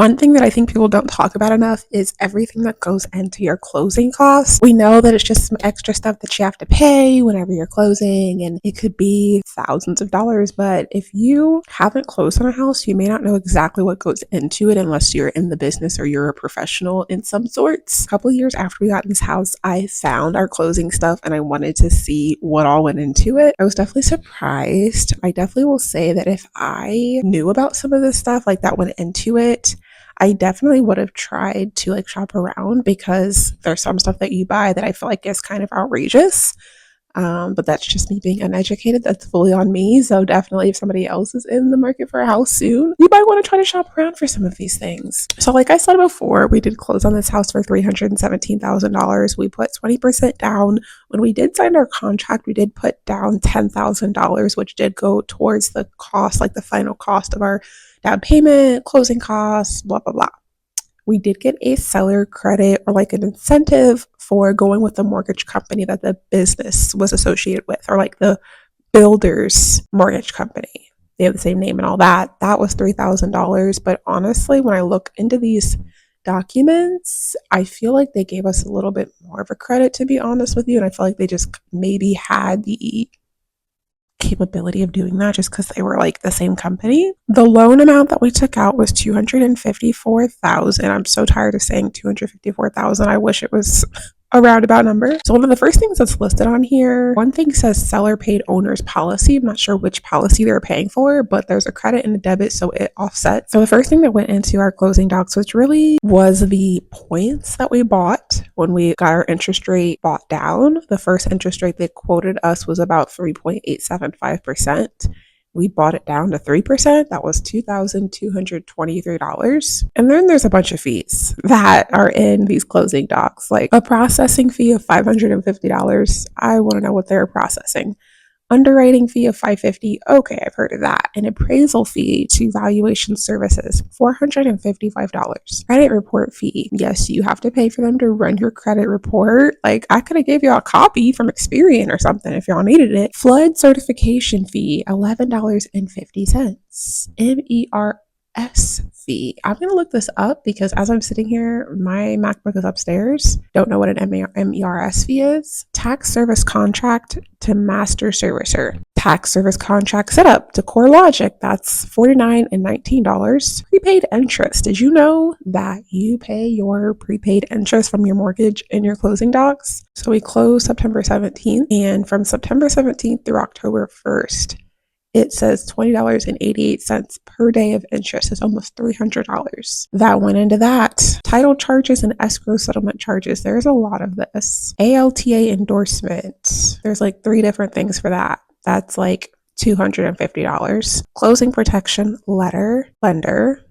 One thing that I think people don't talk about enough is everything that goes into your closing costs. We know that it's just some extra stuff that you have to pay whenever you're closing, and it could be thousands of dollars. But if you haven't closed on a house, you may not know exactly what goes into it unless you're in the business or you're a professional in some sorts. A couple of years after we got in this house, I found our closing stuff and I wanted to see what all went into it. I was definitely surprised. I definitely will say that if I knew about some of this stuff like that went into it, I definitely would have tried to like shop around, because there's some stuff that you buy that I feel like is kind of outrageous. But that's just me being uneducated. That's fully on me. So definitely if somebody else is in the market for a house soon, you might want to try to shop around for some of these things. So like I said before, we did close on this house for $317,000. We put 20% down. When we did sign our contract, we did put down $10,000, which did go towards the cost, like the final cost of our down payment, closing costs, blah, blah, blah. We did get a seller credit, or like an incentive for going with the mortgage company that the business was associated with, or like the builder's mortgage company. They have the same name and all that. That was $3,000. But honestly, when I look into these documents, I feel like they gave us a little bit more of a credit, to be honest with you. And I feel like they just maybe had the capability of doing that just because they were like the same company. The loan amount that we took out was $254,000. I'm so tired of saying $254,000. I wish it was a roundabout number. So one of the first things that's listed on here, one thing says seller paid owner's policy. I'm not sure which policy they're paying for, but there's a credit and a debit, so it offsets. So the first thing that went into our closing docs was the points that we bought when we got our interest rate bought down. The first interest rate they quoted us was about 3.875%. We bought it down to 3%. That was $2,223. And then there's a bunch of fees that are in these closing docs, like a processing fee of $550. I want to know what they're processing. Underwriting fee of $550. Okay, I've heard of that. An appraisal fee to valuation services, $455. Credit report fee. Yes, you have to pay for them to run your credit report. Like, I could have gave you a copy from Experian or something if y'all needed it. Flood certification fee, $11.50. MERS fee. I'm going to look this up because as I'm sitting here, my MacBook is upstairs. Don't know what an MERS fee is. Tax service contract to master servicer. Tax service contract setup to CoreLogic. That's $49 and $19. Prepaid interest. Did you know that you pay your prepaid interest from your mortgage in your closing docs? So we closed September 17th, and from September 17th through October 1st, it says $20.88 per day of interest. It's almost $300. That went into that. Title charges and escrow settlement charges. There's a lot of this. ALTA endorsement. There's like 3 different things for that. That's like $250. Closing protection letter, lender,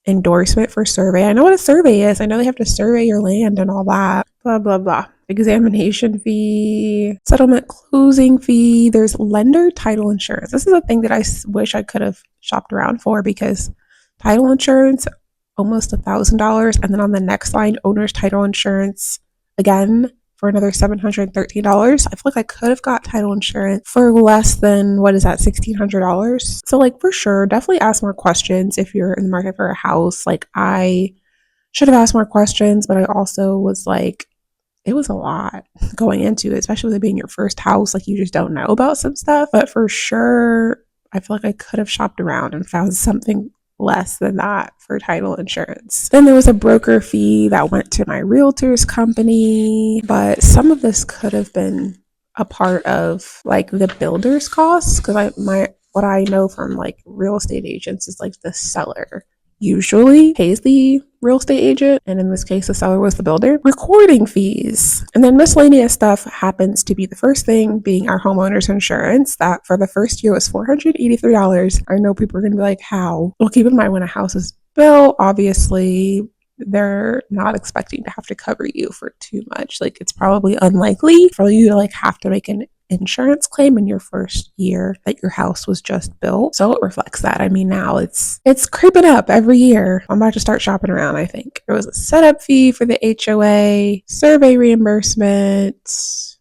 endorsement for survey. I know what a survey is. I know they have to survey your land and all that. Blah, blah, blah. Examination fee, settlement closing fee. There's lender title insurance. This is a thing that I wish I could have shopped around for, because title insurance, almost $1,000. And then on the next line, owner's title insurance, again, for another $713. I feel like I could have got title insurance for less than, what is that, $1,600. So like, for sure, definitely ask more questions if you're in the market for a house. Like, I should have asked more questions, but I also was like, it was a lot going into it, especially with it being your first house. Like, you just don't know about some stuff. But for sure, I feel like I could have shopped around and found something less than that for title insurance. Then there was a broker fee that went to my realtor's company, but some of this could have been a part of like the builder's costs, because what I know from like real estate agents is like the seller usually pays the real estate agent, and in this case the seller was the builder. Recording fees, and then miscellaneous stuff happens to be the first thing being our homeowner's insurance. That for the first year was $483. I know people are gonna be like, how? Well, keep in mind, when a house is built, obviously they're not expecting to have to cover you for too much. Like, it's probably unlikely for you to like have to make an insurance claim in your first year that your house was just built. So it reflects that. I mean, now it's creeping up every year. I'm about to start shopping around, I think. There was a setup fee for the HOA, survey reimbursement,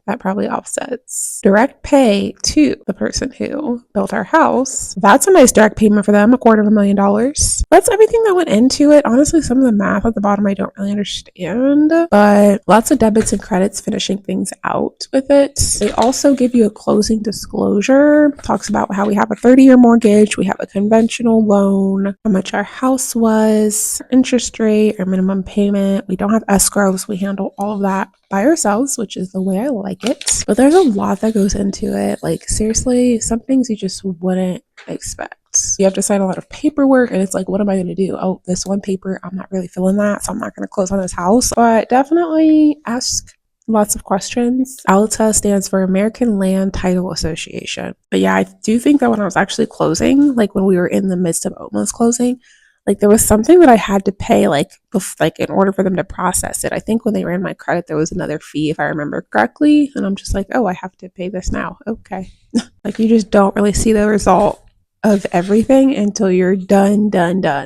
that probably offsets. Direct pay to the person who built our house. That's a nice direct payment for them, $250,000. That's everything that went into it. Honestly, some of the math at the bottom I don't really understand, but lots of debits and credits finishing things out with it. They also give you a closing disclosure. Talks about how we have a 30-year mortgage, we have a conventional loan, how much our house was, our interest rate, our minimum payment. We don't have escrows. We handle all of that by ourselves, which is the way I like it. But there's a lot that goes into it. Like, seriously, some things you just wouldn't expect. You have to sign a lot of paperwork, and it's like, what am I going to do? Oh, this one paper, I'm not really feeling that, so I'm not going to close on this house. But definitely ask lots of questions. ALTA stands for American Land Title Association. But yeah, I do think that when I was actually closing, like when we were in the midst of almost closing, like there was something that I had to pay, like in order for them to process it. I think when they ran my credit, there was another fee, if I remember correctly. And I'm just like, oh, I have to pay this now. Okay. Like, you just don't really see the result of everything until you're done.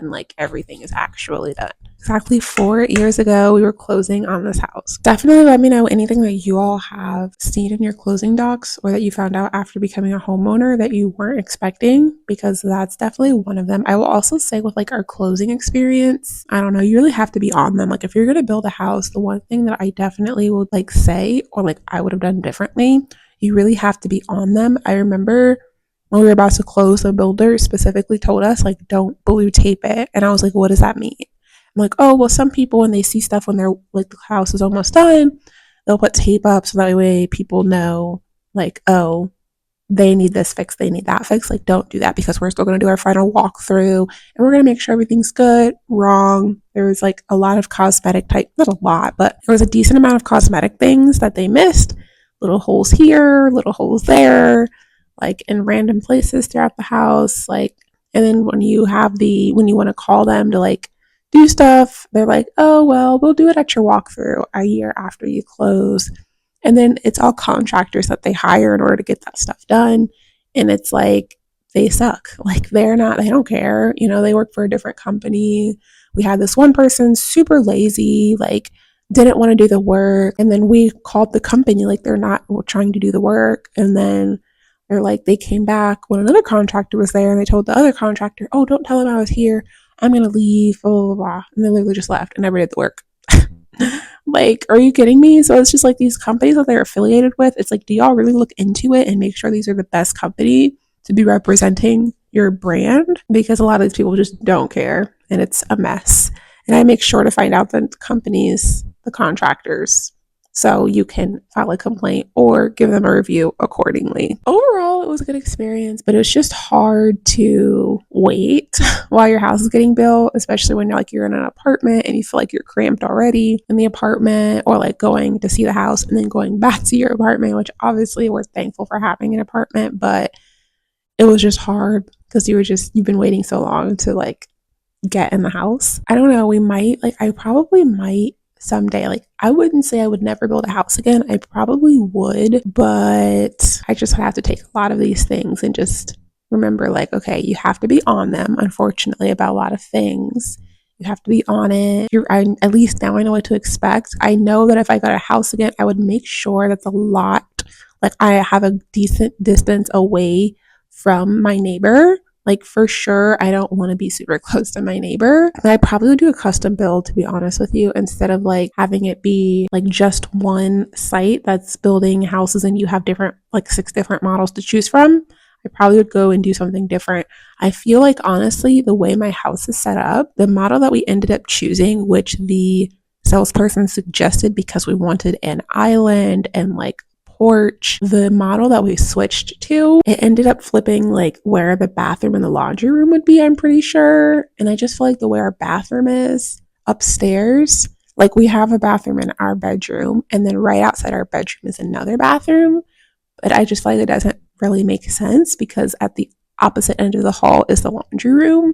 Like, everything is actually done. Exactly 4 years ago, we were closing on this house. Definitely let me know anything that you all have seen in your closing docs or that you found out after becoming a homeowner that you weren't expecting, because that's definitely one of them. I will also say with like our closing experience, I don't know, you really have to be on them. Like, if you're going to build a house, the one thing that I definitely would like say, or like I would have done differently, you really have to be on them. I remember when we were about to close, the builder specifically told us, like, don't blue tape it. And I was like, what does that mean? I'm like, oh, well, some people, when they see stuff when they're like the house is almost done, they'll put tape up so that way people know, like, oh, they need this fixed, they need that fixed. Like, don't do that, because we're still going to do our final walkthrough and we're going to make sure everything's good. Wrong. There was like a lot of cosmetic type, not a lot, but there was a decent amount of cosmetic things that they missed. Little holes here, little holes there, like in random places throughout the house. Like, and then when you want to call them to like do stuff, they're like, oh, well, we'll do it at your walkthrough a year after you close. And then it's all contractors that they hire in order to get that stuff done. And it's like, they suck. Like, they don't care. You know, they work for a different company. We had this one person super lazy, like didn't want to do the work. And then we called the company, like they're not trying to do the work. And then they're like, they came back when another contractor was there and they told the other contractor, oh, don't tell him I was here. I'm going to leave, blah, blah, blah. And they literally just left and never did the work. Like, are you kidding me? So it's just like these companies that they're affiliated with. It's like, do y'all really look into it and make sure these are the best company to be representing your brand? Because a lot of these people just don't care and it's a mess. And I make sure to find out the companies, the contractors, so you can file a complaint or give them a review accordingly. Overall, it was a good experience, but it was just hard to wait while your house is getting built, especially when you're in an apartment and you feel like you're cramped already in the apartment, or like going to see the house and then going back to your apartment, which obviously we're thankful for having an apartment, but it was just hard because you've been waiting so long to like get in the house. I don't know, I probably might someday. Like, I wouldn't say I would never build a house again. I probably would, but I just have to take a lot of these things and just remember, like, okay, you have to be on them, unfortunately, about a lot of things. You have to be on it. At least now I know what to expect. I know that if I got a house again, I would make sure that the lot, like, I have a decent distance away from my neighbor. Like, for sure, I don't want to be super close to my neighbor. And I probably would do a custom build, to be honest with you, instead of like having it be like just one site that's building houses and you have like 6 different models to choose from. I probably would go and do something different. I feel like, honestly, the way my house is set up, the model that we ended up choosing, which the salesperson suggested because we wanted an island and like porch, the model that we switched to, it ended up flipping like where the bathroom and the laundry room would be, I'm pretty sure. And I just feel like the way our bathroom is upstairs, like we have a bathroom in our bedroom and then right outside our bedroom is another bathroom. But I just feel like it doesn't really make sense because at the opposite end of the hall is the laundry room.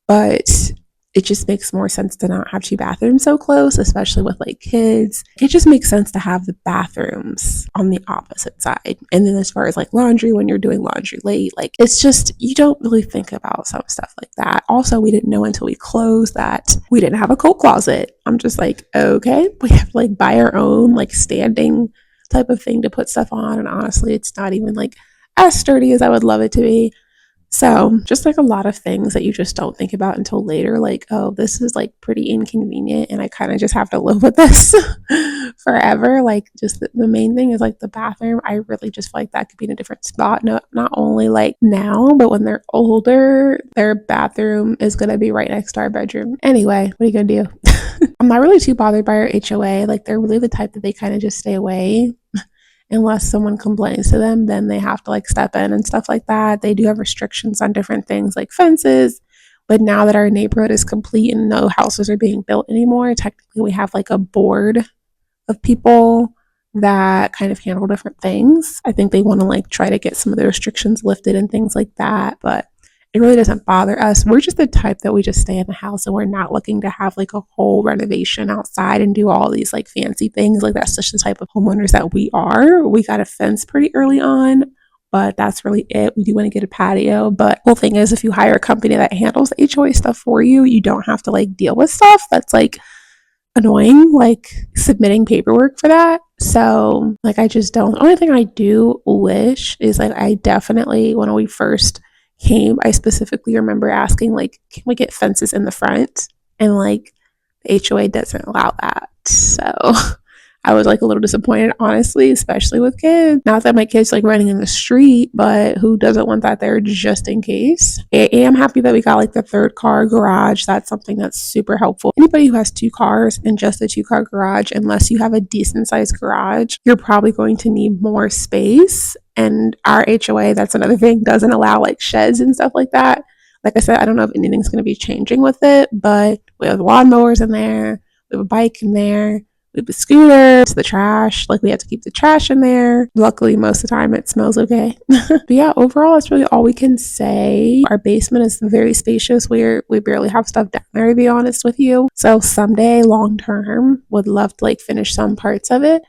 But it just makes more sense to not have 2 bathrooms so close, especially with like kids. It just makes sense to have the bathrooms on the opposite side. And then as far as like laundry, when you're doing laundry late, like it's just, you don't really think about some stuff like that. Also, we didn't know until we closed that we didn't have a coat closet. I'm just like, okay, we have to like buy our own like standing type of thing to put stuff on. And honestly, it's not even like as sturdy as I would love it to be. So just like a lot of things that you just don't think about until later, like, oh, this is like pretty inconvenient and I kind of just have to live with this forever. Like just the main thing is like the bathroom. I really just feel like that could be in a different spot. No, not only like now, but when they're older, their bathroom is going to be right next to our bedroom. Anyway, what are you going to do? I'm not really too bothered by our HOA. Like they're really the type that they kind of just stay away unless someone complains to them, then they have to like step in and stuff like that. They do have restrictions on different things like fences. But now that our neighborhood is complete and no houses are being built anymore, technically we have like a board of people that kind of handle different things. I think they want to like try to get some of the restrictions lifted and things like that. But it really doesn't bother us. We're just the type that we just stay in the house and we're not looking to have like a whole renovation outside and do all these like fancy things. Like that's just the type of homeowners that we are. We got a fence pretty early on, but that's really it. We do want to get a patio, but the whole thing is if you hire a company that handles the HOA stuff for you, you don't have to like deal with stuff that's like annoying, like submitting paperwork for that. So like I just don't. The only thing I do wish is like I definitely when we first came, I specifically remember asking like, can we get fences in the front? And like the HOA doesn't allow that. So I was like a little disappointed, honestly, especially with kids. Not that my kids like running in the street, but who doesn't want that there just in case? I am happy that we got like the 3rd car garage. That's something that's super helpful. Anybody who has 2 cars and just a 2-car garage, unless you have a decent sized garage, you're probably going to need more space. And our HOA, that's another thing, doesn't allow like sheds and stuff like that. Like I said, I don't know if anything's going to be changing with it, but we have lawnmowers in there. We have a bike in there. We have a scooter. It's the trash. Like we have to keep the trash in there. Luckily, most of the time it smells okay. But yeah, overall, that's really all we can say. Our basement is very spacious. We barely have stuff down there, to be honest with you. So someday, long term, would love to like finish some parts of it.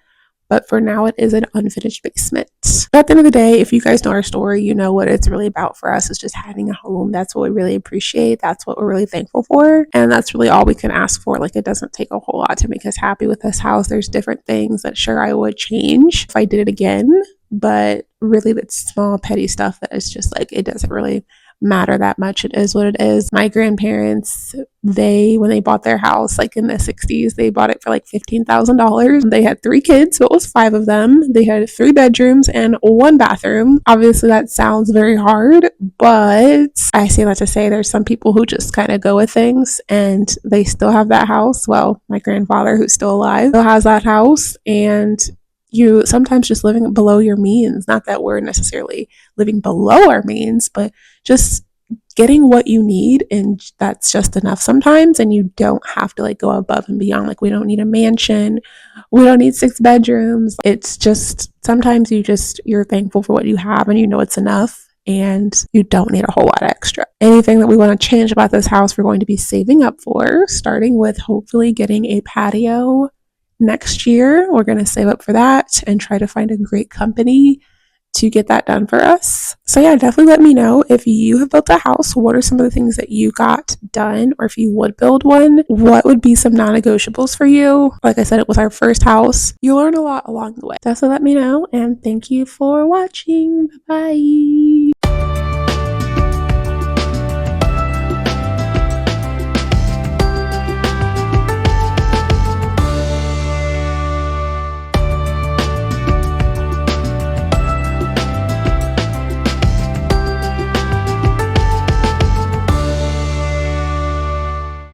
But for now, it is an unfinished basement. But at the end of the day, if you guys know our story, you know what it's really about for us is just having a home. That's what we really appreciate. That's what we're really thankful for. And that's really all we can ask for. Like, it doesn't take a whole lot to make us happy with this house. There's different things that sure I would change if I did it again. But really, that's small, petty stuff that is just like, it doesn't really matter that much. It is what it is. My grandparents, when they bought their house like in the 60s, they bought it for like $15,000. They had 3 kids, so it was 5 of them. They had 3 bedrooms and 1 bathroom. Obviously that sounds very hard, but I say that to say there's some people who just kind of go with things and they still have that house. Well, my grandfather, who's still alive, still has that house, and you sometimes just living below your means. Not that we're necessarily living below our means, but just getting what you need, and that's just enough sometimes. And you don't have to like go above and beyond. Like, we don't need a mansion, we don't need 6 bedrooms. It's just sometimes you're thankful for what you have and you know it's enough, and you don't need a whole lot extra. Anything that we want to change about this house, we're going to be saving up for, starting with hopefully getting a patio next year. We're going to save up for that and try to find a great company to get that done for us. So yeah, definitely let me know if you have built a house. What are some of the things that you got done? Or if you would build one, what would be some non-negotiables for you? Like I said, it was our first house. You learn a lot along the way. Definitely let me know, and thank you for watching. Bye.